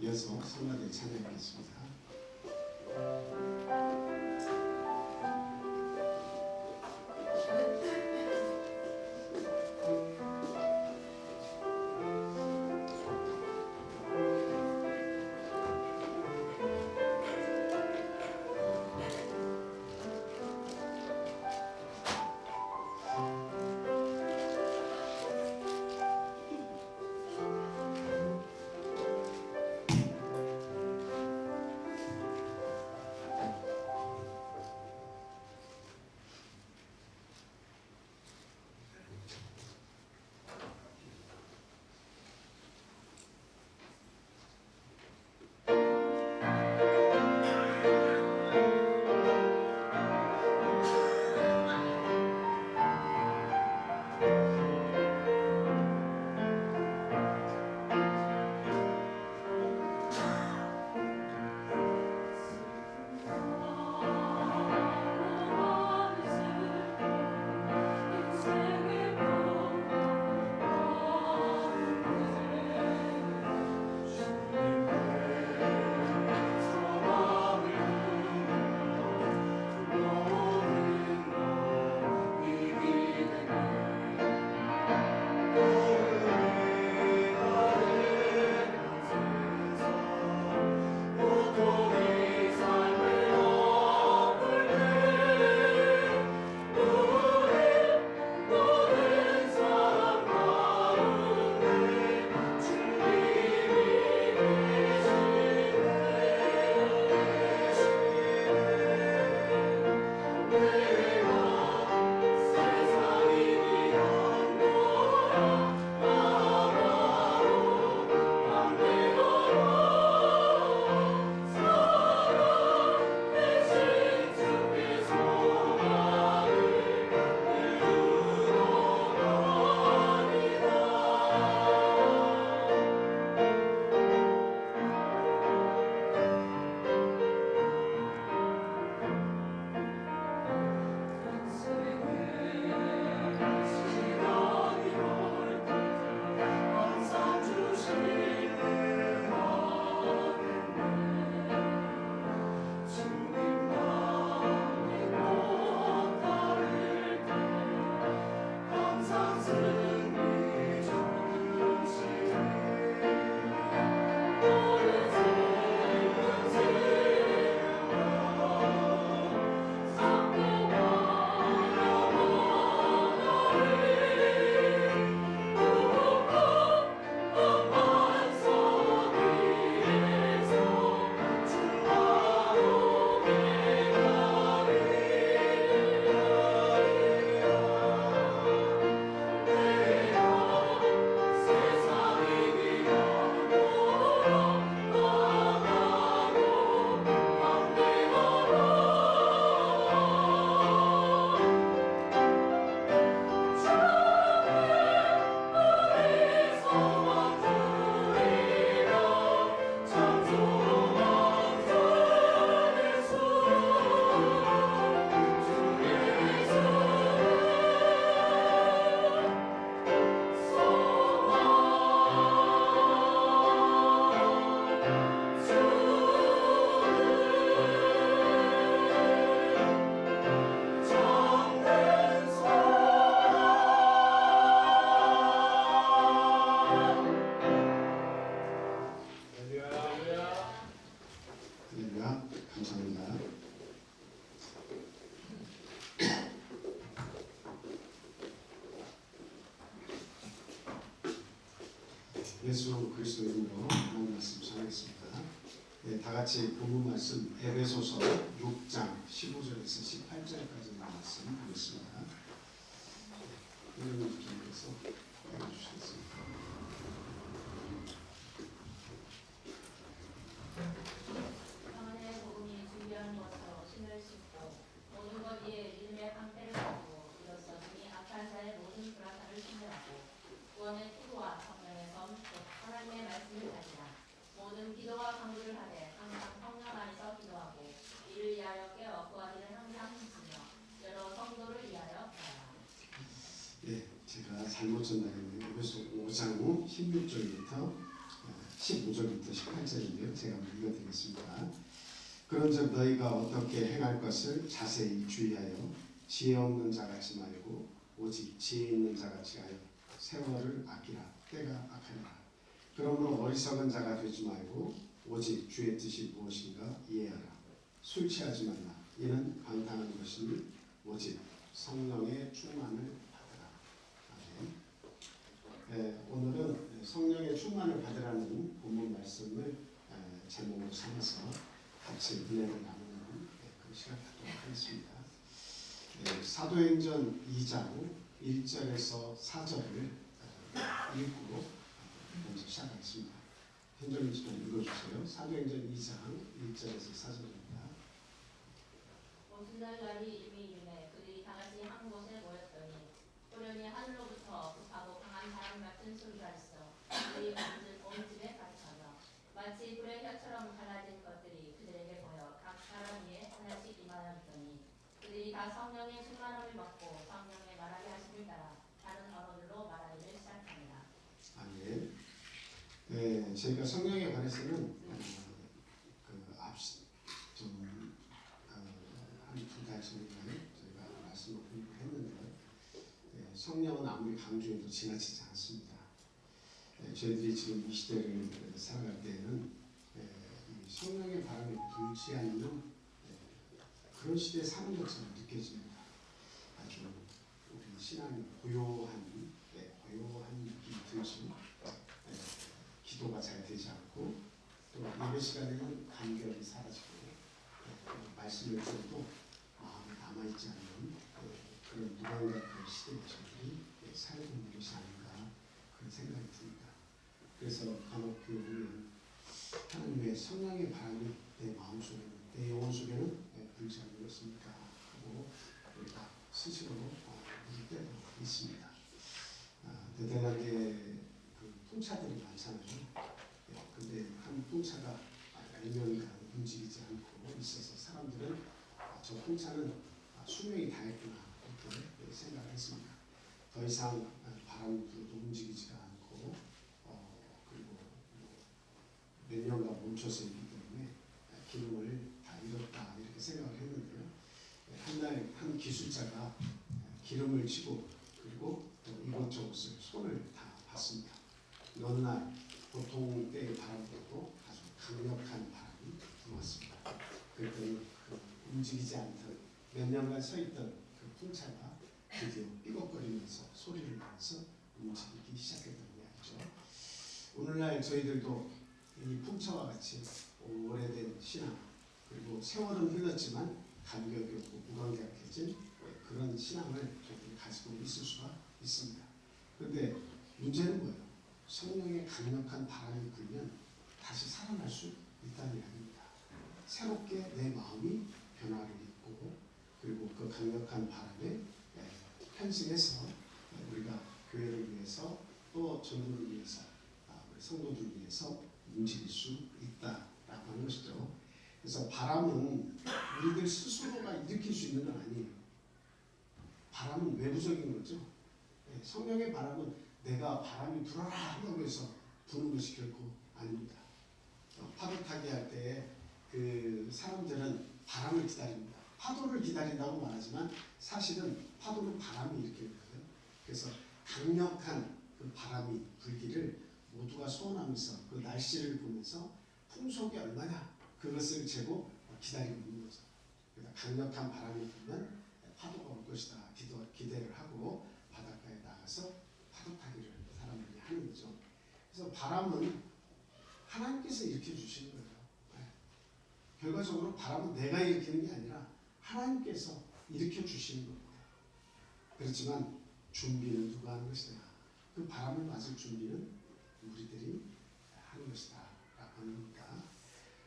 이어서 선하게 찬양하겠습니다. 감사합니다. 예수 그리스도 이름으로 하나님 말씀 전하겠습니다. 네, 다 같이 본문 말씀 에베소서 6장 15절에서 18절까지 말씀 보겠습니다. 여러분 주님께서 해주시겠습니다. 평안의 복음이 준비한 것으로 신을 싣고 모든 것 위에 믿음의 방패를 하고 일어서니 악한 자의 모든 불화살을 신뢰하고 구원의 투구와 성령의 검, 곧 하나님의 말씀을 가지라. 모든 기도와 간구를 하되 항상 성령 안에서 기도하고 이를 위하여 깨어 구하기를 항상 힘쓰며 여러 성도를 위하여 구하라. 예, 제가 잘못 전달했네요. 에베소 5장 16절부터 15절부터 18절인데요. 제가 한번 읽어드리겠습니다. 그런즉 너희가 어떻게 행할 것을 자세히 주의하여 지혜 없는 자같이 말고 오직 지혜 있는 자같이 하여 세월을 아끼라. 때가 악하니라. 그러므로 어리석은 자가 되지 말고 오직 주의 뜻이 무엇인가 이해하라. 술 취하지 말라. 이는 방탕한 것이니 오직 성령의 충만을 받으라. 아멘. 오늘은 성령의 충만을 받으라는 본문 말씀을 제목으로 삼아서 같이 은혜를 나누는 그 시간 갖도록 하겠습니다. 사도행전 2장 1절에서 4절을 읽고 먼저 시작하겠습니다. 현정민 씨 좀 읽어주세요. 사도행전 2장 1절에서 4절입니다. 오순절 날이 이미 이르매 그들이 다같이 한 곳에 모였더니 호련히 하늘로부터 급하고 강한 바람 같은 소리가 있어 그들이 온 집에 가득하며 마치 불의 혀처럼 갈라진 것들이 그들에게 보여 각 사람 위에 하나씩 임하였더니 그들이 다 성령의 충만함을 받고 성령의 말하게 하심을 따라 다른 언어들로 말하기를 시작합니다. 아멘. 저희가 성령에 관해서는 한두 달 전에 저희가 말씀을 공부했는데 성령은 아무리 강조해도 지나치지 않습니다. 저희들이 지금 이 시대를 살아갈 때에는 이 성령의 바람이 불지 않는 그런 시대에 사는 것처럼 느껴집니다. 아주 우리 신앙이 고요한 느낌이 들죠. 기도가 잘 되지 않고 또 예배 시간에는 간격이 사라지고 말씀을 들어도 마음에 남아있지 않는 그런 무거운 같은 시대에 저희들이 살고 있는 것이 아닌가 그런 생각이 듭니다. 그래서 간혹 보면 하나님의 성령의 바람이 내 마음속에는 내 영혼 속에는 불지 않는 것입니까 하고 우리가 스스로 묻을 때도 있습니다. 대단하게 풍차들이 많잖아요. 근데 한 풍차가 몇 년간 움직이지 않고 있어서 사람들은 저 풍차는 수명이 다했구나 이렇게 생각했습니다. 더 이상 바람이 불어도 움직이지가 않고 그리고 몇 년간 멈춰서 있기 때문에 기능을 다 잃었다 이렇게 생각을 했는데요. 한날 한 기술자가 기름을 치고 그리고 또 이것저것을 손을 다 봤습니다. 어느 날 보통 때의 바람보다도 아주 강력한 바람이 들어왔습니다. 그랬더니 움직이지 않던 몇 년간 서 있던 그 풍차가 드디어 삐걱거리면서 소리를 내면서 움직이기 시작했다는 이야기죠. 오늘날 저희들도 이 풍차와 같이 오래된 신앙 그리고 세월은 흘렀지만 간격이 없고 무관계약해진 그런 신앙을 저희들이 가지고 있을 수가 있습니다. 그런데 문제는 뭐예요? 성령의 강력한 바람이 불면 다시 살아날 수 있다는 이야기입니다. 새롭게 내 마음이 변화를 입고 그리고 그 강력한 바람에 편승해서 우리가 교회를 위해서 또 전도를 위해서 우리 성도들을 위해서 움직일 수 있다라고 하는 것이죠. 그래서 바람은 우리들 스스로가 일으킬 수 있는 건 아니에요. 바람은 외부적인 거죠. 성령의 바람은 내가 바람이 불어라 한다고 해서 부는 것이 결코 아닙니다. 파도 타기 할 때 그 사람들은 바람을 기다립니다. 파도를 기다린다고 말하지만 사실은 파도는 바람이 일으키거든요. 그래서 강력한 그 바람이 불기를 모두가 소원하면서 그 날씨를 보면서 풍속이 얼마냐 그것을 재고 기다리고 있는 거죠. 그러니까 강력한 바람이 불면 파도가 올 것이다 기대를 하고 바닷가에 나가서 파도 타기를 사람들이 하는 거죠. 그래서 바람은 하나님께서 일으켜 주시는 거예요. 결과적으로 바람은 내가 일으키는 게 아니라 하나님께서 일으켜 주시는 겁니다. 그렇지만 준비는 누가 하는 것이냐? 그 바람을 맞을 준비는 우리들이 하는 것이다 라고 하는 겁니다.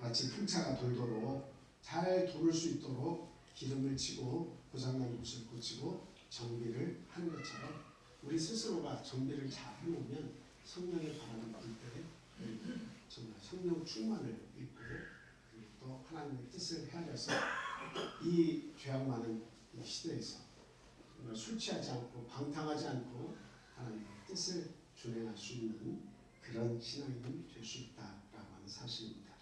마치 풍차가 돌도록 잘 돌을 수 있도록 기름을 치고 고장난 곳을 고치고 정비를 하는 것처럼 우리 스스로가 정비를 잘 해놓으면 성령의 바람이 불 때 정말 성령 충만을 입고 그리고 또 하나님의 뜻을 헤아려서 이 죄악 많은 이 시대에서 정말 술 취하지 않고 방탕하지 않고 하나님의 뜻을 준행할 수 있는 그런 신앙인이 될 수 있다라고 하는 사실입니다.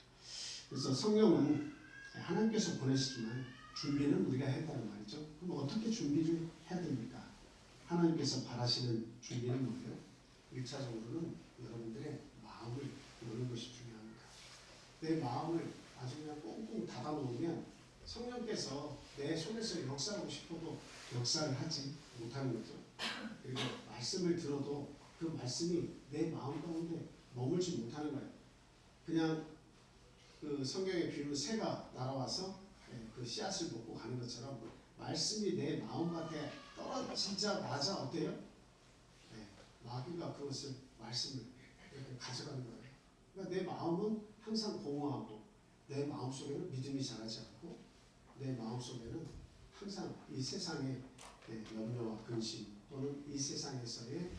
그래서 성령은 하나님께서 보내시지만 준비는 우리가 해야 한다는 말이죠. 그럼 어떻게 준비를 해야 됩니까? 하나님께서 바라시는 준비는 뭐예요? 1차적으로는 여러분들의 마음을 여는 것이 중요합니다. 내 마음을 아주 그냥 꽁꽁 닫아놓으면 성령께서 내 속에서 역사하고 싶어도 역사를 하지 못하는 거죠. 그리고 말씀을 들어도 그 말씀이 내 마음 가운데 머물지 못하는 거예요. 그냥 그 성경의 비유는 새가 날아와서 그 씨앗을 먹고 가는 것처럼 말씀이 내 마음밭에 떨어지자마자 어때요? 마귀가 그것을 말씀을 이렇게 가져가는 거예요. 그러니까 내 마음은 항상 공허하고 내 마음 속에는 믿음이 자라지 않고 내 마음 속에는 항상 이 세상의 염려와 근심 또는 이 세상에서의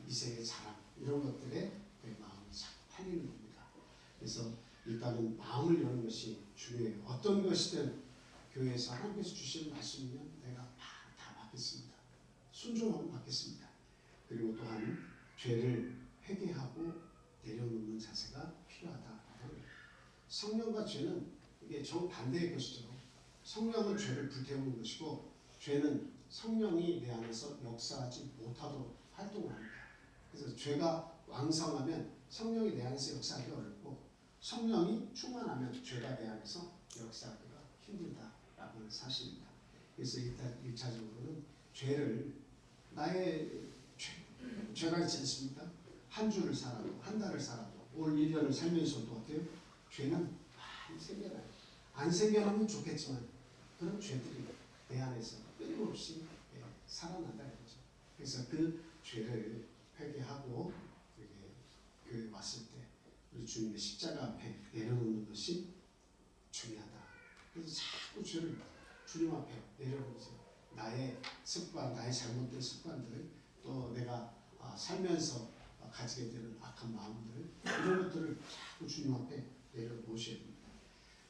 이세의 자랑 이런 것들에 내 마음이 자꾸 팔리는 겁니다. 그래서 일단은 마음을 여는 것이 중요해요. 어떤 것이든 교회에서 하나님께서 주시는 말씀이면 내가 다 받겠습니다. 순종하고 받겠습니다. 그리고 또한 죄를 회개하고 내려놓는 자세가 필요하다. 성령과 죄는 이게 정반대의 것이죠. 성령은 죄를 불태우는 것이고 죄는 성령이 내 안에서 역사하지 못하도록 활동을 합니다. 그래서 죄가 왕성하면 성령이 내 안에서 역사하기 어렵고 성령이 충만하면 죄가 내 안에서 역사하기가 힘들다라고 하는 사실입니다. 그래서 일단 1차적으로는 죄를 나의 죄가 있지 않습니까? 한 주를 살아도 한 달을 살아도 올 1년을 살면서도 어때요? 죄는 많이 생겨나요. 안 생겨나면 좋겠지만 그런 죄들이 내 안에서 끊임없이 살아난다 이거죠. 그래서 그 죄를 회개하고 교회 왔을 때 우리 주님의 십자가 앞에 내려놓는 것이 중요하다. 그래서 자꾸 죄를 주님 앞에 내려놓으세요. 나의 습관, 나의 잘못된 습관들, 또 내가 살면서 가지게 되는 악한 마음들 이런 것들을 자꾸 주님 앞에 내려놓으셔야 됩니다.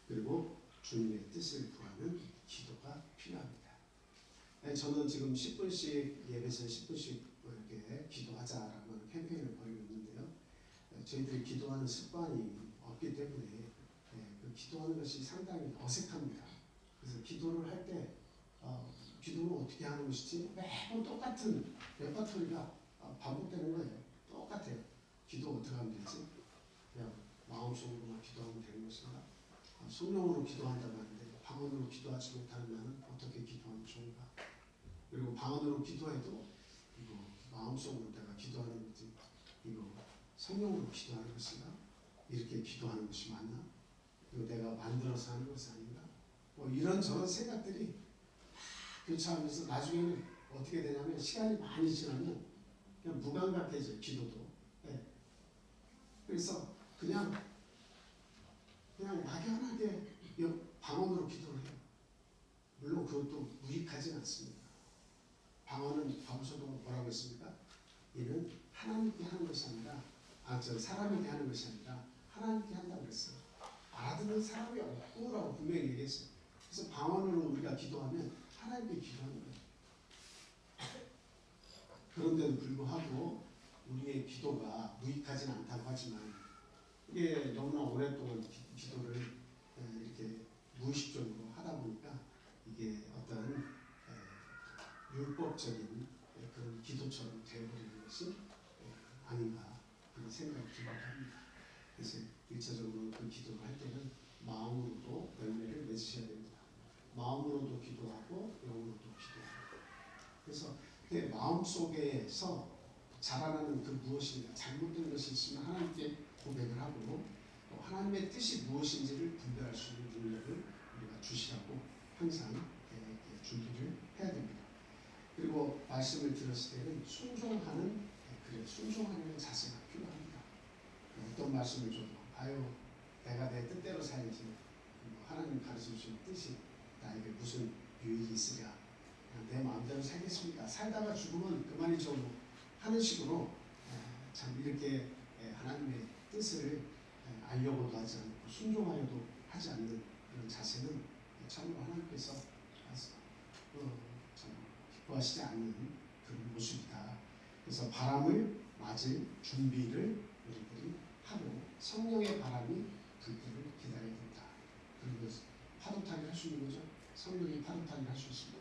그리고 주님의 뜻을 구하는 기도가 필요합니다. 저는 지금 10분씩 예배에서 10분씩 이렇게 기도하자라고 하는 캠페인을 벌이고 있는데요. 저희들이 기도하는 습관이 없기 때문에 그 기도하는 것이 상당히 어색합니다. 그래서 기도를 할 때 기도를 어떻게 하는 것이지 매번 똑같은 레퍼토리가 반복되는 거예요. 똑같아요. 기도 어떻게 하면 되지? 그냥 마음속으로만 기도하면 되는 것인가? 성령으로 기도한다고 하는데 방언으로 기도하지 못하는 나는 어떻게 기도하면 좋은가? 그리고 방언으로 기도해도 이거 마음속으로 내가 기도하는 것이 이거 성령으로 기도하는 것인가? 이렇게 기도하는 것이 맞나? 이거 내가 만들어서 하는 것이 아닌가? 뭐 이런저런 생각들이 교차하면서 나중에는 어떻게 되냐면 시간이 많이 지나면 그냥 무감각해져요. 기도도. 그래서 그냥 막연하게 방언으로 기도를 해요. 물론 그것도 무익하진 않습니다. 방언은 바울서도 뭐라고 했습니까? 이는 하나님께 하는 것이 아니라 사람에게 하는 것이 아니라 하나님께 한다고 그랬어요. 알아듣는 사람이 없고라고 분명히 얘기했어요. 그래서 방언으로 우리가 기도하면 하나님께 기도하는 거예요. 그런데도 불구하고 우리의 기도가 무익하진 않다고 하지만 이게 너무나 오랫동안 기도를 이렇게 무의식적으로 하다 보니까 이게 어떤 율법적인 그런 기도처럼 되어버리는 것이 아닌가 그런 생각이 들기도 합니다. 그래서 1차적으로 그 기도를 할 때는 마음으로도 열매를 맺으셔야 됩니다. 마음으로도 기도하고 영으로도 기도하고 그래서 내 마음속에서 자라나는 그 무엇인가 잘못된 것이 있으면 하나님께 고백을 하고 또 하나님의 뜻이 무엇인지를 분별할 수 있는 능력을 우리가 주시라고 항상 준비를 해야 됩니다. 그리고 말씀을 들었을 때는 순종하는 자세가 필요합니다. 어떤 말씀을 줘도 내가 내 뜻대로 살지 하나님 가르쳐 주신 뜻이 나에게 무슨 유익이 있으랴 내 마음대로 살겠습니까? 살다가 죽으면 그만이죠 하는 식으로 참 이렇게 하나님의 뜻을 알려고도 하지 않고 순종하려도 하지 않는 그런 자세는 참으로 하나님께서 참 기뻐하시지 않는 그런 모습이다. 그래서 바람을 맞을 준비를 우리들이 하고 성령의 바람이 불 때를 기다려야 된다. 그리고 파도타기 할 수 있는 거죠. 성령이 파도타기 할 수 있습니다.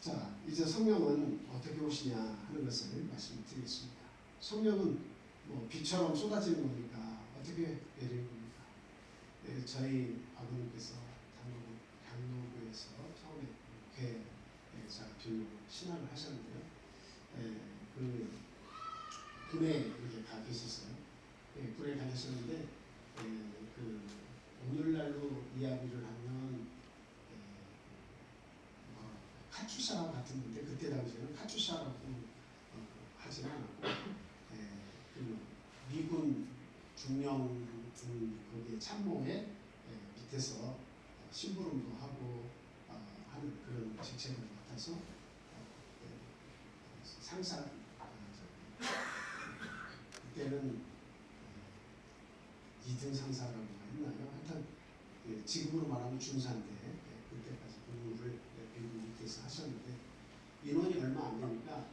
자, 이제 성령은 어떻게 오시냐 하는 것을 말씀드리겠습니다. 성령은 뭐 비처럼 쏟아지는 겁니까? 어떻게 내리는 겁니까? 네, 저희 아버님께서 강로구에서 처음에 교회자 교육 신학을 하셨는데요. 그 군에 이렇게 가 계셨어요. 군에 가 계셨는데 그 오늘날로 이야기를 하면 카츄샤 같은 건데 그때 당시에는 카츄샤라고 하지는 않았고 그 미군 중령 거기에 참모의 밑에서 심부름도 하고 하는 그런 직책을 맡아서 상사 그때는 2등 상사라고 했나요? 하여튼 지금으로 말하면 중사인데 그때까지 근무를 미군 밑에서 하셨는데 인원이 얼마 안 되니까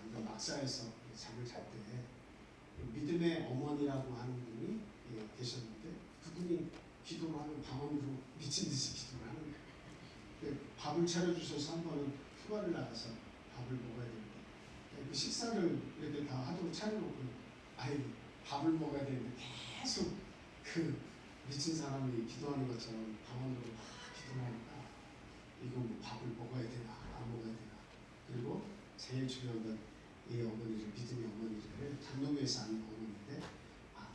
이거 막사에서 잠을 잘 때 믿음의 어머니라고 하는 분이 계셨는데 그분이 기도를 하면 방언으로 미친 듯이 기도를 하는 거예요. 밥을 차려주셔서 한 번은 휴가를 나가서 밥을 먹어야 되는데 그 식사를 이렇게 다 하도록 차려놓고 밥을 먹어야 되는데 계속 그 미친 사람이 기도하는 것처럼 방언으로 막 기도하니까 이거 뭐 밥을 먹어야 되나 안 먹어야 되나. 그리고 제일 중요한 건 이 어머니를 믿음의 어머니를 장로교에서 하는 어머니인데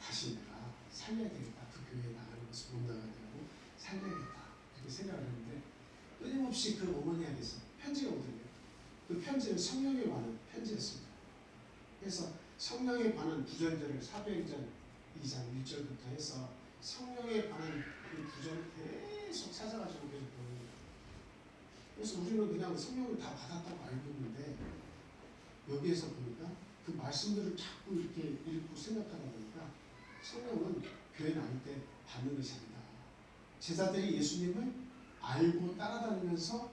다시 내가 살려야 되겠다. 그 교회에 나가는 것을 못 나가게 되고 살려야겠다. 그렇게 생각을 했는데 끊임없이 그 어머니에게서 편지가 오더래요. 그 편지는 성령에 관한 편지였습니다. 그래서 성령에 관한 구절들을 사도행전 2장 1절부터 해서 성령에 관한 그 구절을 계속 찾아가지고 계속 보는 거예요. 그래서 우리는 그냥 성령을 다 받았다고 알고 있는데 여기에서 보니까 그 말씀들을 자꾸 이렇게 읽고 생각하다 보니까 성령은 교회 나올 때 받는 것이 아니다. 제자들이 예수님을 알고 따라다니면서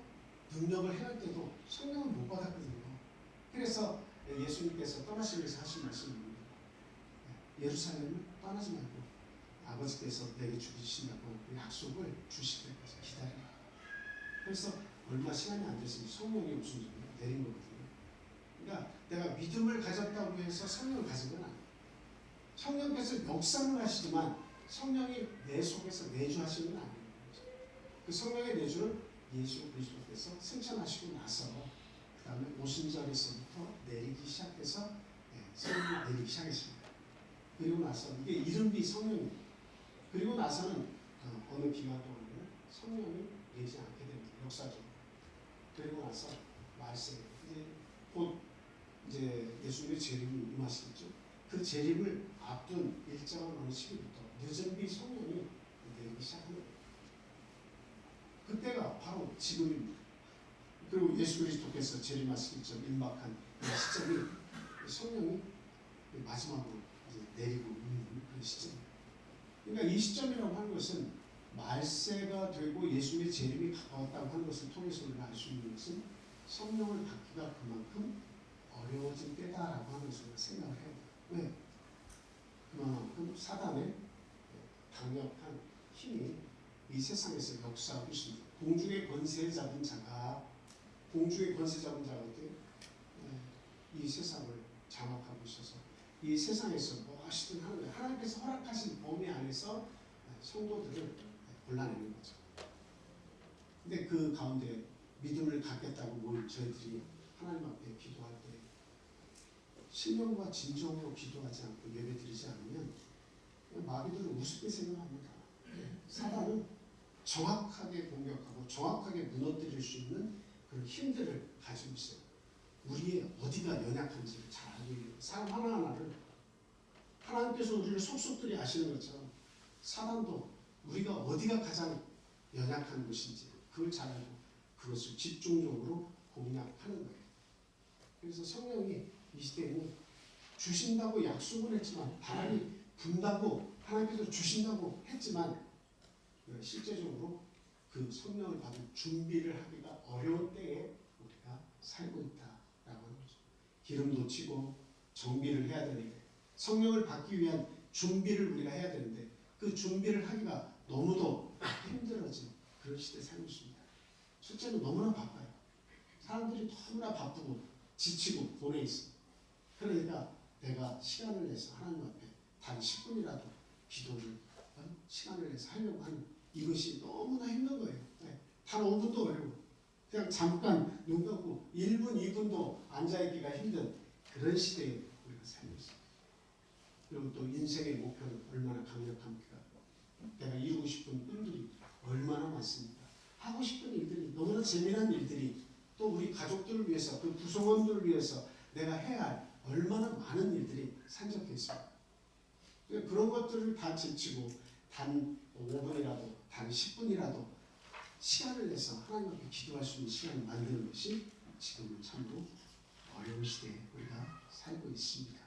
능력을 행할 때도 성령을 못 받았거든요. 그래서 예수님께서 떠나시면서 하신 말씀입니다. 예루살렘을 떠나지 말고 아버지께서 내게 주신다고 그 약속을 주실 때까지 기다리라. 그래서 얼마 시간이 안 됐으니 성령이 무슨 소리야? 내린 거거든요. 그러니까 내가 믿음을 가졌다고 해서 성령을 가진 건 아니에요. 성령께서 역사를 하시지만 성령이 내 속에서 내주하시는 건 아니에요. 그 성령의 내주는 예수 그리스도께서 승천하시고 나서 그 다음에 오순절에서부터 내리기 시작해서 성령이 내리기 시작했습니다. 그리고 나서 이게 이른비 성령입니다. 그리고 나서는 어느 기간 동안은 성령이 내지 않게 됩니다. 역사적으로. 그리고 나서 말세 곧 이제 예수님의 재림이 임하시겠죠. 그 재림을 앞둔 일정한 어느 시기부터 늦은비 성령이 내리기 시작하는 거예요. 그때가 바로 지금입니다. 그리고 예수 그리스도께서 재림하시기 전 임박한 이 시점이 성령이 마지막으로 이제 내리고 있는 그 시점입니다. 그러니까 이 시점이라고 하는 것은 말세가 되고 예수님의 재림이 가까웠다고 하는 것을 통해서 우리가 알 수 있는 것은 성령을 받기가 그만큼 어려워진 때다라고 하는 것을 생각을 해야 돼요. 왜? 그만큼 사단의 강력한 힘이 이 세상에서 역사하고 있습니다. 공중의 권세 잡은 자가 어때요? 이 세상을 장악하고 있어서 이 세상에서 뭐 하시든 하는 거예요. 하나님께서 허락하신 범위 안에서 성도들을 골라내는 거죠. 근데 그 가운데 믿음을 갖겠다고 모인 저희들이 하나님 앞에 기도할 때 신령과 진정으로 기도하지 않고 예배드리지 않으면 마귀들은 우습게 생각합니다. 사단은 정확하게 공격하고 정확하게 무너뜨릴 수 있는 그런 힘들을 가지고 있어요. 우리의 어디가 연약한지를 잘 알고 있는 사람 하나하나를 하나님께서 우리를 속속들이 아시는 것처럼 사단도 우리가 어디가 가장 연약한 곳인지 그걸 잘 알고 그것을 집중적으로 공략하는 거예요. 그래서 성령이 이 시대에는 주신다고 약속을 했지만 바람이 분다고 하나님께서 주신다고 했지만 실제적으로 그 성령을 받을 준비를 하기가 어려운 때에 우리가 살고 있다라고 하는 거죠. 기름 놓치고 정비를 해야 되는데 성령을 받기 위한 준비를 우리가 해야 되는데 그 준비를 하기가 너무도 힘들어진 그런 시대에 살고 있습니다. 실제로 너무나 바빠요. 사람들이 너무나 바쁘고 지치고 보내 있어. 그러니까 내가 시간을 내서 하나님 앞에 단 10분이라도 기도를 시간을 내서 하려고 하는 이것이 너무나 힘든 거예요. 네. 단 5분도 어려워. 그냥 잠깐 눈 감고 1분, 2분도 앉아있기가 힘든 그런 시대에 우리가 살고 있습니다. 그리고 또 인생의 목표는 얼마나 강력합니까? 내가 이루고 싶은 꿈들이 얼마나 많습니까? 하고 싶은 일들이 너무나 재미난 일들이 또 우리 가족들을 위해서 그 구성원들을 위해서 내가 해야 할 얼마나 많은 일들이 산적해 있습니다. 그런 것들을 다 제치고 단 5분이라도 단 10분이라도 시간을 내서 하나님 앞에 기도할 수 있는 시간을 만드는 것이 지금은 참으로 어려운 시대에 우리가 살고 있습니다.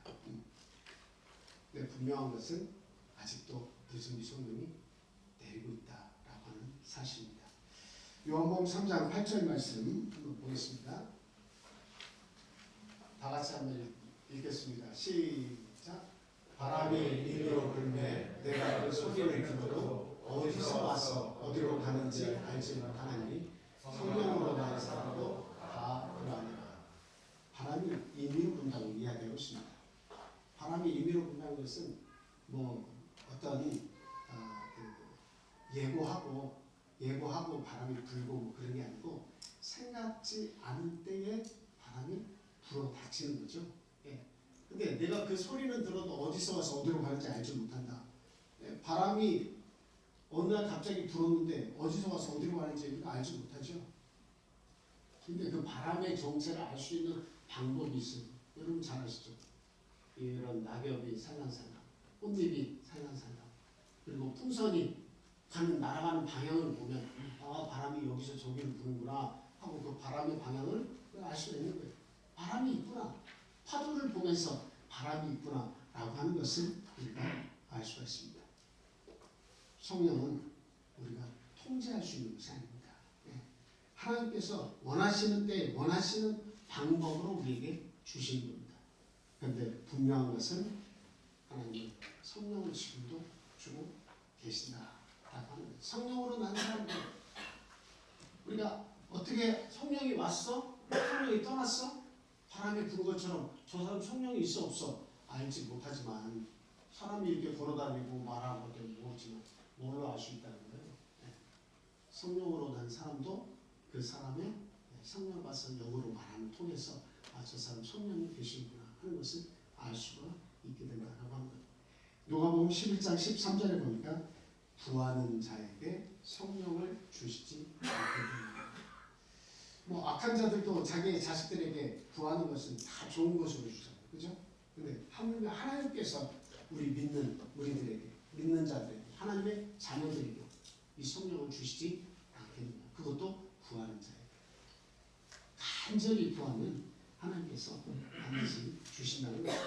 근데 분명한 것은 아직도 늦은 성령이 내리고 있다라고 하는 사실입니다. 요한복음 3장 8절 말씀 한번 보겠습니다. 다 같이 한번 읽겠습니다. 시작. 바람이 이리로 불매 내가 그 소리를 들어도 어디서 와서 어디로 가는지 알지 못하나니 성령으로 난 사람도 다 그러하니라. 바람이 임의로 분다고 이야기하고 있습니다. 바람이 임의로 분다는 것은 뭐 어떤 예고하고 바람이 불고 뭐 그런 게 아니고 생각지 않은 때에 바람이 불어 닥치는 거죠. 예. 근데 내가 그 소리는 들어도 어디서 와서 어디로 가는지 알지 못한다. 예. 바람이 어느 날 갑자기 불었는데 어디서 와서 어디로 가는지 우리가 알지 못하죠. 근데 그 바람의 정체를 알 수 있는 방법이 있어요. 여러분 잘 아시죠? 이런 낙엽이 살랑살랑, 꽃잎이 살랑살랑, 그리고 풍선이 날아가는 방향을 보면 아 바람이 여기서 저기를 부는구나 하고 그 바람의 방향을 알 수가 있는 거예요. 바람이 있구나. 파도를 보면서 바람이 있구나 라고 하는 것을 우리가 알 수가 있습니다. 성령은 우리가 통제할 수 있는 것이 아닙니다. 하나님께서 원하시는 때 원하시는 방법으로 우리에게 주신 겁니다. 그런데 분명한 것은 하나님은 성령을 지금도 주고 계신다라고 하는 거예요. 성령으로 난 사람들 우리가 어떻게 성령이 왔어? 성령이 떠났어? 바람이 부는 것처럼 저 사람 성령이 있어 없어? 알지 못하지만 사람이 이렇게 걸어다니고 말하고 것도 모르지만 뭘로 알 수 있다는 거예요. 성령으로 난 사람도 그 사람의 성령 받은 영으로 말함을 통해서 아, 저 사람 성령이 계시구나 하는 것을 알 수가 있게 된다라고 합니다. 누가복음 11장 13절에 보니까 구하는 자에게 성령을 주시지 않게 됩니다. 뭐 악한 자들도 자기의 자식들에게 구하는 것은 다 좋은 것으로 주잖아요. 그죠? 근데 하나님께서 우리들에게 믿는 자들에게 하나님의 자녀들에게 이 성령을 주시지 않게 됩니다. 그것도 구하는 자에게 간절히 구하면 하나님께서 반드시 주신다는 거예요.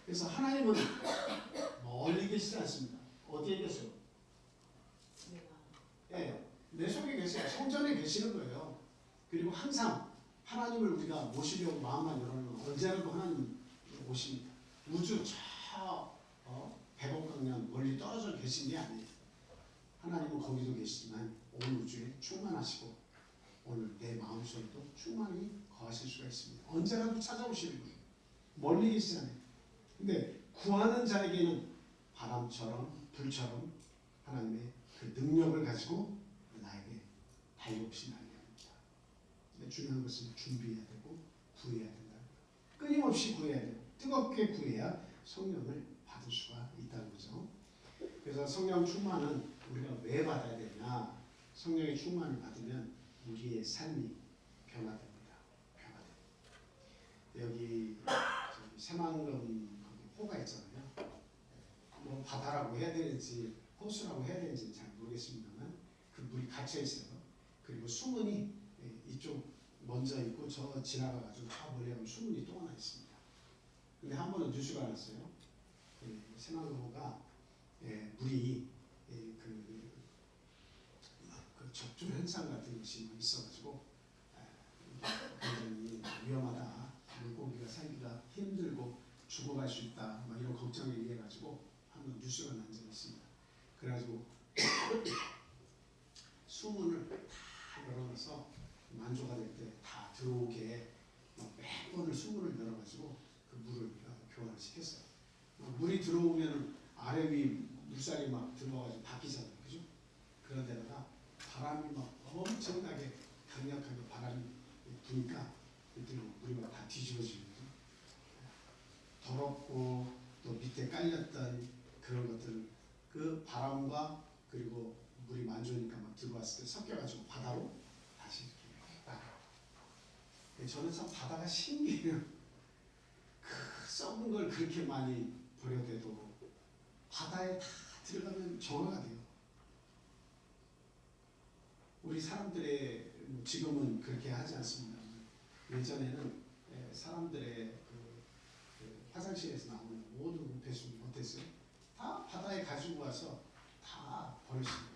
그래서 하나님은 멀리 계시지 않습니다. 어디에 계세요? 네, 내 속에 계세요. 성전에 계시는 거예요. 그리고 항상 하나님을 우리가 모시려고 마음만 열어놓으면 언제라도 하나님 오십니다. 우주 저 백억광년 멀리 떨어져 계신 게 아니에요. 하나님은 거기도 계시지만 온 우주에 충만하시고 오늘 내 마음속에도 충만히 거하실 수가 있습니다. 언제라도 찾아오시는 거예요. 멀리 계시잖아요. 근데 구하는 자에게는 바람처럼 불처럼 하나님의 그 능력을 가지고 나에게 달려오신다는 겁니다. 근데 중요한 것은 준비해야 되고 구해야 된다. 끊임없이 구해야 되고 뜨겁게 구해야 성령을 받을 수가 있다는 거죠. 그래서 성령 충만은 우리가 왜 받아야 되냐? 성령의 충만을 받으면 우리의 삶이 변화됩니다. 여기 새만금 호가 있잖아요. 뭐 바다라고 해야 되는지 호수라고 해야 되는지는 잘 모르겠습니다만 그 물이 갇혀 있어요. 그리고 수문이 이쪽 먼저 있고 저 지나가가지고 저 멀리 가면 수문이 또 하나 있습니다. 근데 한 번은 뉴스가 났어요. 새만금호가 물이 그 적조 현상 같은 것이 있어가지고 굉장히 위험하다. 물고기가 살기가 힘들고 죽어갈 수 있다 뭐 이런 걱정에 의해 가지고 한번 뉴스가 난 적이 있습니다. 그래가지고 수문을 다 열어놔서 만조가 될 때 다 들어오게 몇 번을 수문을 열어가지고 그 물을 교환을 시켰어요. 물이 들어오면 아래 위 물살이 막 들어와가지고 바뀌잖아요, 그죠? 그런 데다가 바람이 막 엄청나게 강력하게 바람이 부니까 그때 물이 막 다 뒤집어지거든요. 더럽고 또 밑에 깔렸던 그런 것들 그 바람과 그리고 물이 만조니까 막 들어왔을 때 섞여가지고 바다로 다시 이렇게 나가요. 저는 참 바다가 신기해요. 그 썩은 걸 그렇게 많이 버려대도 바다에 다 들어가면 정화가 돼요. 우리 사람들의 지금은 그렇게 하지 않습니다. 예전에는 사람들의 그 화장실에서 나오는 모든 배수를 어땠어요? 다 바다에 가지고 와서 다 버렸습니다.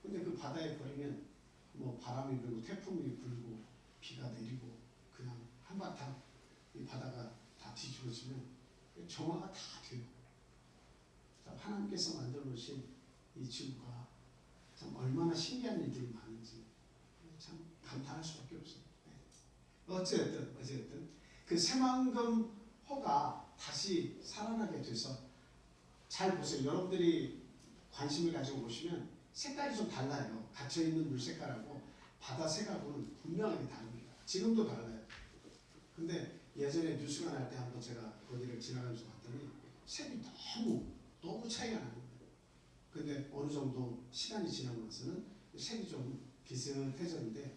근데 그 바다에 버리면 뭐 바람이 불고 태풍이 불고 비가 내리고 그냥 한바탕 이 바다가 다 뒤집어지면 정화가 다 돼요. 하나님께서 만들어 놓으신 이 지구가 참 얼마나 신기한 일들이 많은지 참 감탄할 수밖에 없어요. 어쨌든 그 새만금 호가 다시 살아나게 돼서 잘 보세요. 여러분들이 관심을 가지고 보시면 색깔이 좀 달라요. 갇혀있는 물 색깔하고 바다 색하고는 분명하게 다릅니다. 지금도 달라요. 근데 예전에 뉴스가 날 때 한번 제가 거기를 지나가면서 봤더니 색이 너무 차이가 나는 거예요. 근데 어느 정도 시간이 지나고 나서는 색이 좀 비슷해졌는데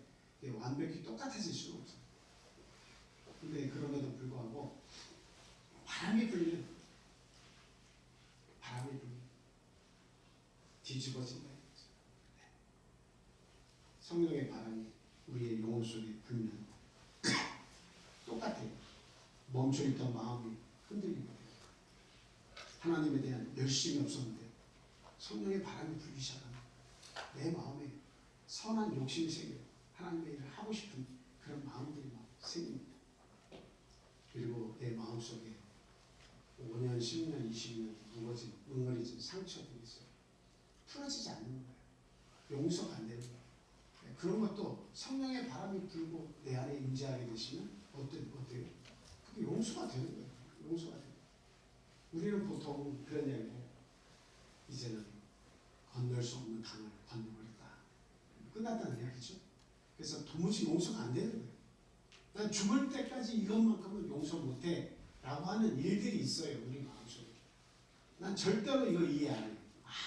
완벽히 똑같아질 수는 없어요. 근데 그럼에도 불구하고 바람이 불면 뒤집어진다. 성령의 바람이 우리의 영혼 속에 불면 똑같아요. 멈춰있던 마음이 흔들리게 돼요. 하나님에 대한 열심이 없었는데 성령의 바람이 불기 시작하면 내 마음에 선한 욕심이 생겨요. 하나님의 일을 하고 싶은 그런 마음들이 막 생깁니다. 그리고 내 마음속에 5년, 10년, 20년 뭉어진 상처들이 있어요. 풀어지지 않는 거예요. 용서가 안 되는 거예요. 그런 것도 성령의 바람이 불고 내 안에 임재하게 되시면 어때요? 그게 용서가 되는 거예요. 용서가 되는 거예요. 우리는 보통 그런 이야기를 해요. 이제는 건널 수 없는 강을 건너버렸다. 끝났다는 이야기죠. 그래서 도무지 용서가 안 되는 거예요. 난 죽을 때까지 이것만큼은 용서 못해 라고 하는 일들이 있어요. 우리 마음속에. 난 절대로 이거 이해 안 해요.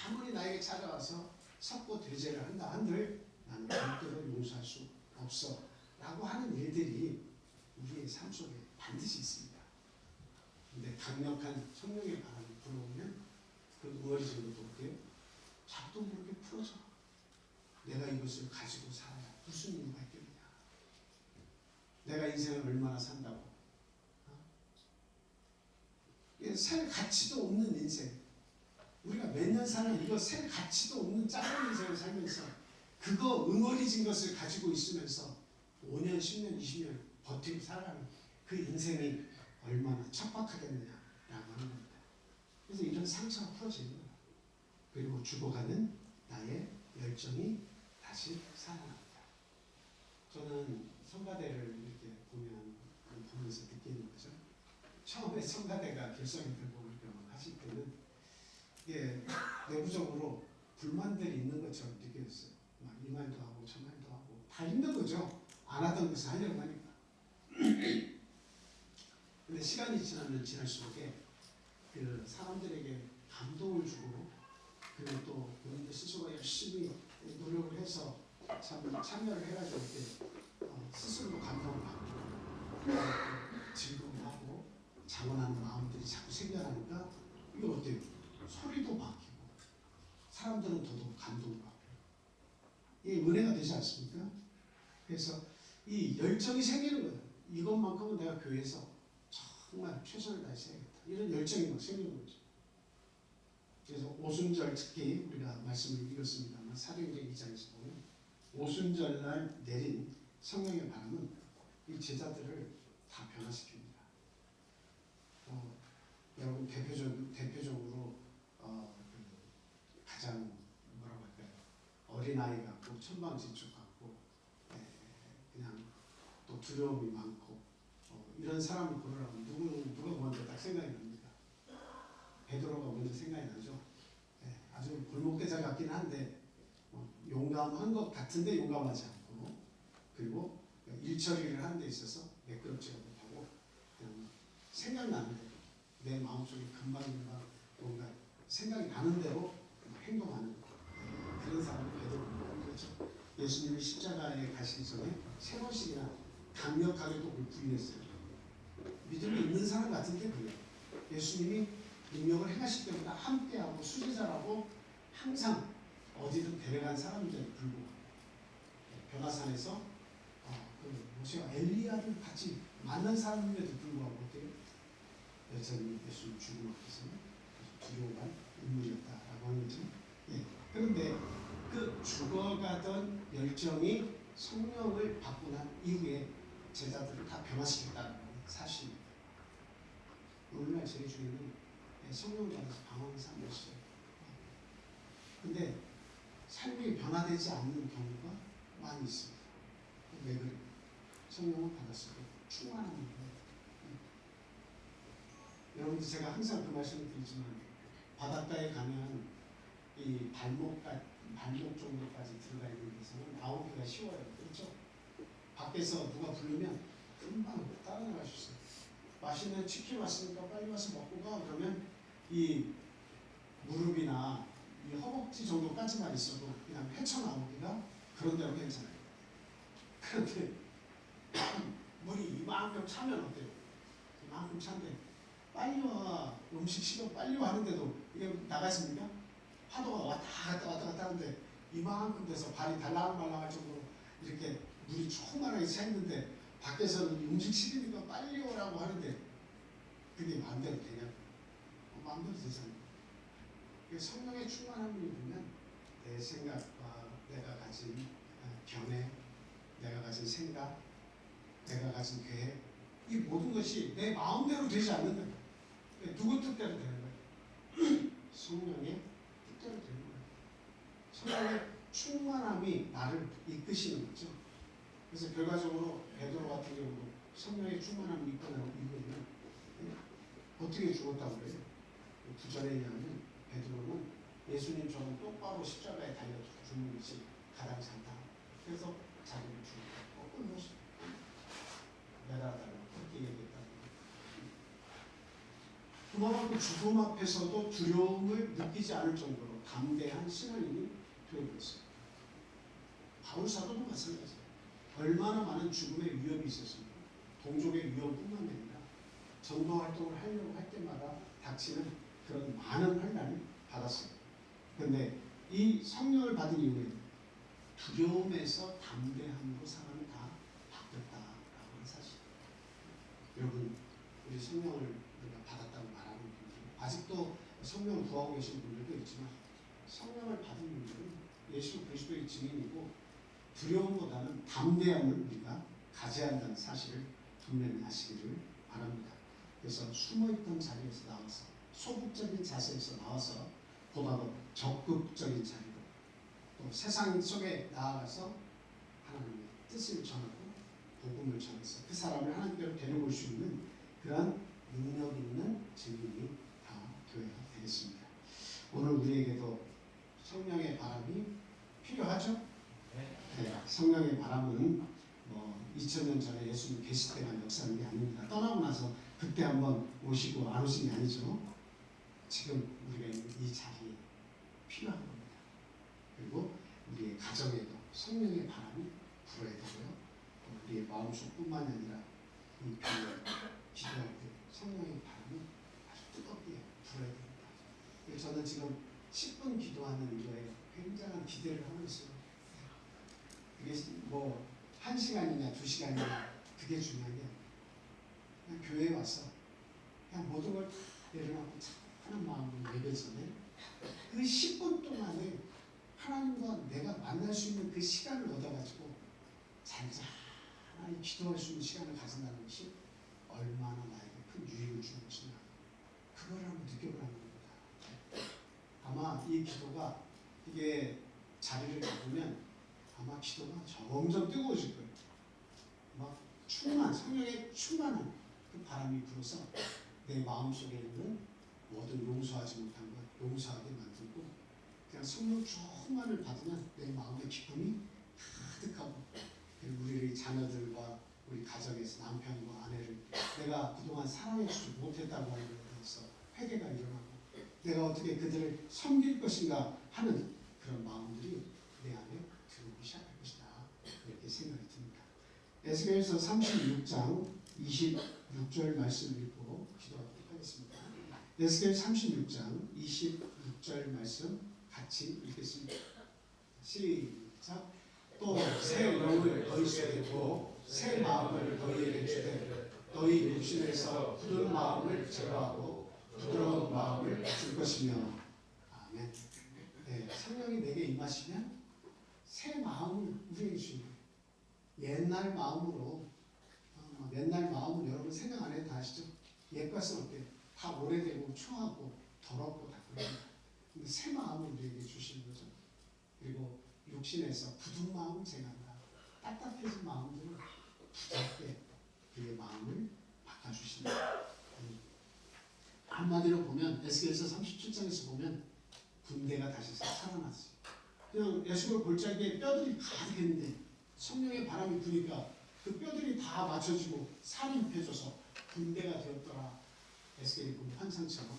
아무리 나에게 찾아와서 석고 대죄를 한다 한들 나는 절대로 용서할 수 없어 라고 하는 일들이 우리의 삶 속에 반드시 있습니다. 근데 강력한 성령의 바람이 불어오면 그 응어리지는 것도 어때요? 자도 모르게 풀어져. 내가 이것을 가지고 살아야 무슨 이유가 있겠느냐. 내가 인생을 얼마나 산다고. 살 가치도 없는 인생. 우리가 몇 년 사는 이거 살 가치도 없는 작은 인생을 살면서 그거 응어리진 것을 가지고 있으면서 5년, 10년, 20년 버티고 살아가는 그 인생이 얼마나 척박하겠느냐라고 하는 겁니다. 그래서 이런 상처가 풀어지는 거예요. 그리고 죽어가는 나의 열정이 다시 살아납니다. 저는 성가대를 이렇게 보면서 느끼는 거죠. 처음에 성가대가 결성이 되고 하실 때는 이게 내부적으로 불만들이 있는 것처럼 느껴졌어요. 막 이 말도 하고 저 말도 하고 다 힘든 거죠. 안 하던 것을 하려고 하니까. 근데 시간이 지나면 지날수록에 그 사람들에게 감동을 주고 그리고 또 본인들 스스로가 열심히 노력을 해서 참여를 해가지고 이렇게 스스로도 감동을 받고 즐거움하고 자원하는 마음들이 자꾸 생겨나니까 이거 어때요? 소리도 바뀌고 사람들은 더더욱 감동을 받고 이게 은혜가 되지 않습니까? 그래서 이 열정이 생기는 거예요. 이것만큼은 내가 교회에서 정말 최선을 다해서 해야겠다. 이런 열정이 막 생기는 거죠. 그래서 오순절 특히 우리가 말씀을 읽었습니다만 사도행전 2장에서 보면 오순절날 내린 성령의 바람은 이 제자들을 다 변화시킵니다. 여러분 대표적으로 그 가장 뭐라고 할까요? 어린아이 같고 천방지축 같고 그냥 또 두려움이 많고 이런 사람을 고르라면 누가 먼저 딱 생각이 납니까? 베드로가 먼저 생각이 나죠. 아주 골목대장 같긴 한데 용감한 것 같은데 용감하지 않고, 그리고 일 처리를 하는 데 있어서 매끄럽지가 못하고 그냥 생각나는 대로 내 마음속에 금방 뭔가 생각이 나는 대로 행동하는 그런 사람이 베드로인 거죠. 예수님이 십자가에 가시기 전에 3번씩이나 강력하게 또 부인했어요. 믿음이 있는 사람 같은데 그래요. 예수님이 능력을 행하실 때마다 함께하고 수제자라고 항상 어디든 데려간 사람인데도 불구하고 변화산에서 모세와 엘리야를 같이 만난 사람임에도 불구하고 어때요? 여전히 예수님 죽음 앞에서는 두려워한 인물이었다라고 하는 거죠. 그런데 그 죽어가던 열정이 성령을 받고 난 이후에 제자들을 다 변화시켰다는 사실입니다. 오늘날 제 주에는 성령을 받아서 방황의 삶이었어요. 근데 삶이 변화되지 않는 경우가 많이 있습니다. 왜 그래요? 성령을 받았을 때 충만한 거예요. 여러분들 제가 항상 그 말씀을 드리지만 바닷가에 가면 이 발목 정도까지 들어가 있는 데서는 나오기가 쉬워요. 그렇죠? 밖에서 누가 부르면 금방 따라 나갈 수 있어요. 맛있는 치킨 왔으니까 빨리 와서 먹고 가. 그러면 이 무릎이나 이 허벅지 정도까지만 있어도 그냥 헤쳐나오기가 그런 대로 괜찮아요. 그런데 물이 이만큼 차면 어때요? 이만큼 찬데 빨리 와, 음식 식어 빨리 와 하는데도 이게 나가있습니까? 파도가 왔다 갔다 하는데 이만큼 돼서 발이 달랑말랑할 정도로 이렇게 물이 조그만하게 차 있는데 밖에서는 음식 식으니까 빨리 오라고 하는데 그게 마음대로 되냐고? 마음대로 되잖아요. 성령의 충만함을 입으면 내 생각과 내가 가진 견해, 내가 가진 생각, 내가 가진 계획, 이 모든 것이 내 마음대로 되지 않는 거예요. 누구 뜻대로 되는 거예요? 성령의 뜻대로 되는 거예요. 성령의 충만함이 나를 이끄시는 거죠. 그래서 결과적으로 베드로 같은 경우도 성령의 충만함을 이끌면 어떻게 죽었다고 그래요? 구절에 의하면 베드로는 예수님처럼 똑바로 십자가에 달려 죽는 것이 가장 잘다. 그래서 자기를 죽였다. 거꾸로 매달아달라고 그렇게 얘기했다. 그만큼 죽음 앞에서도 두려움을 느끼지 않을 정도로 담대한 신앙인이 되어버렸어요. 바울 사도도 마찬가지예요. 얼마나 많은 죽음의 위협이 있었습니까? 동족의 위협뿐만 아니라 전도 활동을 하려고 할 때마다 닥치는 그런 많은 환난을 받았어요. 그런데 이 성령을 받은 이후에 두려움에서 담대함으로 사람이 다 바뀌었다라고 하는 사실. 여러분, 우리 성령을 우리가 받았다고 말하는 분들, 아직도 성령을 구하고 계신 분들도 있지만 성령을 받은 분들은 예수 그리스도의 증인이고 두려움보다는 담대함을 우리가 가져야 한다는 사실을 분명히 아시기를 바랍니다. 그래서 숨어있던 자리에서 나와서 소극적인 자세에서 나와서 보다 더 적극적인 자리로 또 세상 속에 나아가서 하나님의 뜻을 전하고 복음을 전해서 그 사람을 하나님께로 데려올 수 있는 그러한 능력 있는 증인이 다 되어야 되겠습니다. 오늘 우리에게도 성령의 바람이 필요하죠? 네, 성령의 바람은 2000년 전에 예수님 계실 때만 역사하는 게 아닙니다. 떠나고 나서 그때 한번 오시고 안 오신 게 아니죠. 지금 우리가 있는 이 자리에 필요한 겁니다. 그리고 우리의 가정에도 성령의 바람이 불어야 되고요. 우리의 마음속뿐만 아니라 이 기도할 때 성령의 바람이 아주 뜨겁게 불어야 됩니다. 그래서 저는 지금 10분 기도하는 이거에 굉장한 기대를 하고 있어요. 그게 뭐 1시간이냐 2시간이냐 그게 중요한 게 아니에요. 그냥 교회에 와서 그냥 모든 걸 내려놓고 하는 마음으로 예배지면 그 10분 동안에 하나님과 내가 만날 수 있는 그 시간을 얻어가지고 잔잔히 기도할 수 있는 시간을 가진다는 것이 얼마나 나에게 큰 유익을 주는 것이냐, 그걸 한번 느껴보라는 겁니다. 아마 이 기도가 이게 자리를 잡으면 아마 기도가 점점 뜨거워질 거예요. 막 성령의 충만한 그 바람이 불어서 내 마음속에 있는 모든 용서하지 못한 것 용서하게 만들고, 그냥 성령 충만을 받으면 내 마음의 기쁨이 가득하고, 그리고 우리 자녀들과 우리 가정에서 남편과 아내를 내가 그동안 사랑해주지 못했다고 하는 것에 대해서 회개가 일어나고, 내가 어떻게 그들을 섬길 것인가 하는 그런 마음들이 내 안에 들어오기 시작할 것이다, 그렇게 생각이 듭니다. 에스겔서 36장 26절 말씀을 읽고 기도하도록 하겠습니다. 에스겔 36장 26절 말씀 같이 읽겠습니다. 시작. 또 새 영을 너희 속에 두어 새 마음을 너희에게 주되 너희 육신에서 굳은 마음을 제거하고 부드러운 마음을 줄 것이며. 아멘. 네, 성령이 내게 임하시면 새 마음을 우리에게 주는 거예요. 옛날 마음으로 여러분 생각 안 해도 다 아시죠? 옛것은 어때요? 다 오래되고 추하고 더럽고 다 그럽니다. 근데 새 마음을 우리에게 주시는 거죠. 그리고 육신에서 굳은 마음을 제거한다. 딱딱해진 마음들을 부드럽게 그의 마음을 바꿔주신다. 한마디로 보면 에스겔서 37장에서 보면 군대가 다시 살아났어요. 그냥 에스겔 골짜기에 뼈들이 가득했는데 성령의 바람이 부니까 그 뼈들이 다 맞춰지고 살이 입혀져서 군대가 되었더라. 에스겔이 본 환상처럼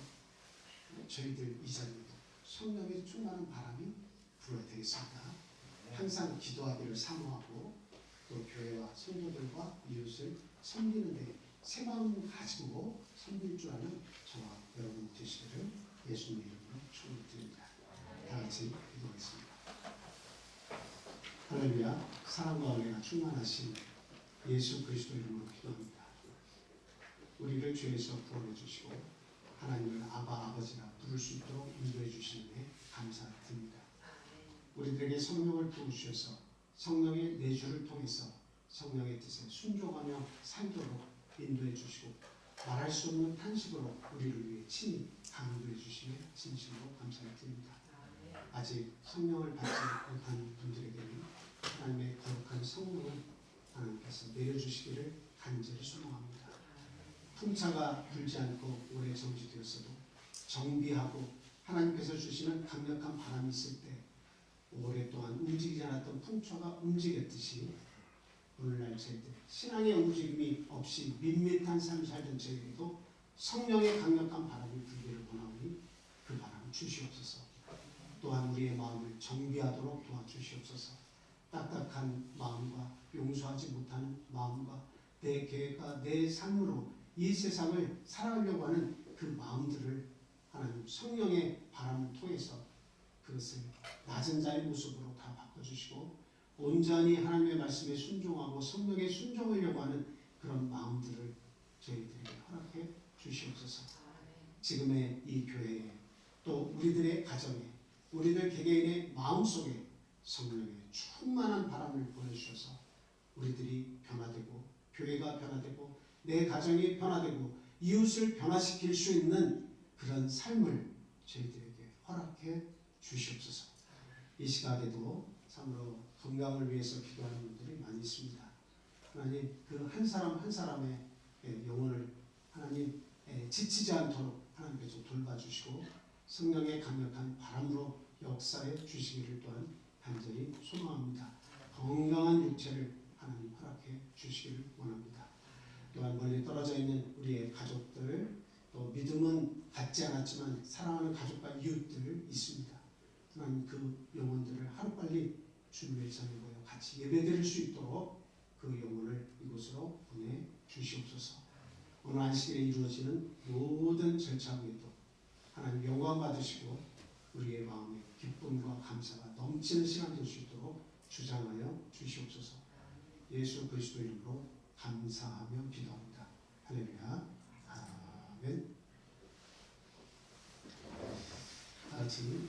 저희들 이 자리에도 성령의 충만한 바람이 불어야 되겠습니다. 항상 기도하기를 사모하고 또 교회와 성도들과 이웃을 섬기는 데 새 마음을 가지고 섬길 줄 아는 저와 여러분 되시기를 예수님 이름으로 축원드립니다. 다 같이 기도하겠습니다. 할렐루야. 사랑과 은혜가 충만하신 예수 그리스도 이름으로 기도합니다. 우리를 죄에서 구원해 주시고 하나님을 아버지라 부를 수 있도록 인도해 주시는데 감사드립니다. 우리들에게 성령을 부어주셔서 성령의 내주를 통해서 성령의 뜻에 순종하며 살도록 인도해 주시고 말할 수 없는 탄식으로 우리를 위해 친히 강도해 주시며 진심으로 감사드립니다. 아직 성령을 받지 못한 분들에게는 하나님의 거룩한 성령을 하나님께서 내려주시기를 간절히 소망합니다. 풍차가 불지 않고 오래 정지되었어도 정비하고 하나님께서 주시는 강력한 바람이 있을 때 오랫동안 움직이지 않았던 풍차가 움직였듯이 오늘날 저희들 신앙의 움직임이 없이 밋밋한 삶을 살던 저희에게도 성령의 강력한 바람이 불기를 원하오니 그 바람을 주시옵소서. 또한 우리의 마음을 정비하도록 도와주시옵소서. 딱딱한 마음과 용서하지 못하는 마음과 내 계획과 내 삶으로 이 세상을 살아가려고 하는 그 마음들을 하나님 성령의 바람을 통해서 그것을 낮은 자의 모습으로 다 바꿔주시고 온전히 하나님의 말씀에 순종하고 성령에 순종하려고 하는 그런 마음들을 저희들에게 허락해 주시옵소서. 지금의 이 교회에 또 우리들의 가정에 우리들 개개인의 마음속에 성령의 충만한 바람을 보내주셔서 우리들이 변화되고 교회가 변화되고 내 가정이 변화되고 이웃을 변화시킬 수 있는 그런 삶을 저희들에게 허락해 주시옵소서. 이 시각에도 참으로 건강을 위해서 기도하는 분들이 많이 있습니다. 하나님 그 한 사람 한 사람의 영혼을 하나님 지치지 않도록 하나님께서 돌봐주시고 성령의 강력한 바람으로 역사해 주시기를 또한 간절히 소망합니다. 건강한 육체를 하나님 허락해 주시기를 원합니다. 또한 멀리 떨어져 있는 우리의 가족들 또 믿음은 갖지 않았지만 사랑하는 가족과 이웃들 있습니다. 하나님 그 영혼들을 하루빨리 주님의 전에 모여 같이 예배드릴 수 있도록 그 영혼을 이곳으로 보내 주시옵소서. 오늘 안식일에 이루어지는 모든 절차 위에도 하나님 영광 받으시고 우리의 마음에 기쁨과 감사가 넘치는 시간 될 수 있도록 주장하여 주시옵소서. 예수 그리스도 이름으로 감사하며 기도합니다. 할렐루야. 아멘. 다 같이